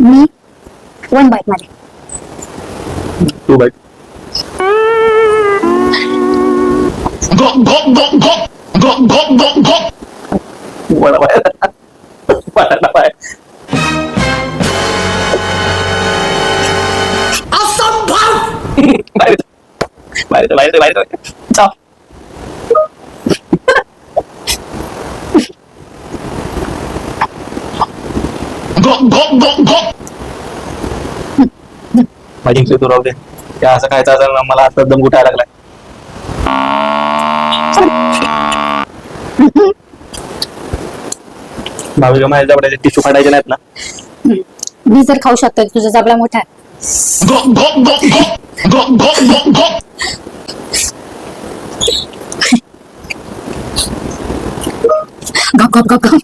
मी 1 bite मध्ये. 2 bite. Vada pav. बाहेर जाऊ. माझी इंग्लिश तू राहू दे. त्या असं खायचं असेल ना मला आता दम घुटायला लागलाय. भावी माझ्या जबड्याचे टिश्यू फाडायचे नाहीत ना. मी जर खाऊ शकतो तुझा जबडा मोठा आहे. गप गप गप गप.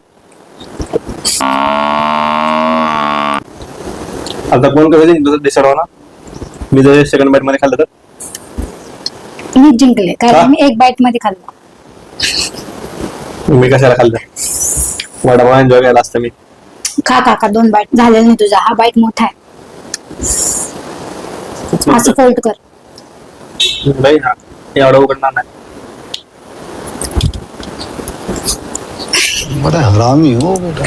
आता कोण कधी तुझं डिसाइड हो ना. मी जर सेकंड बाईट मध्ये खाल्लं तर मी जिंकले का? कारण मी 1 बाईट मध्ये खाल्लं. मी कशाला खाल्लं. वडापाव एन्जॉय केला असतं मी. खा काका 2 बाईट झालेलं नाही तुझा. हा बाईट मोठा आहे. असं फोल्ड कर. नाही हा एवढं उघडणार नाही. बड़ा हरामी हो बेटा.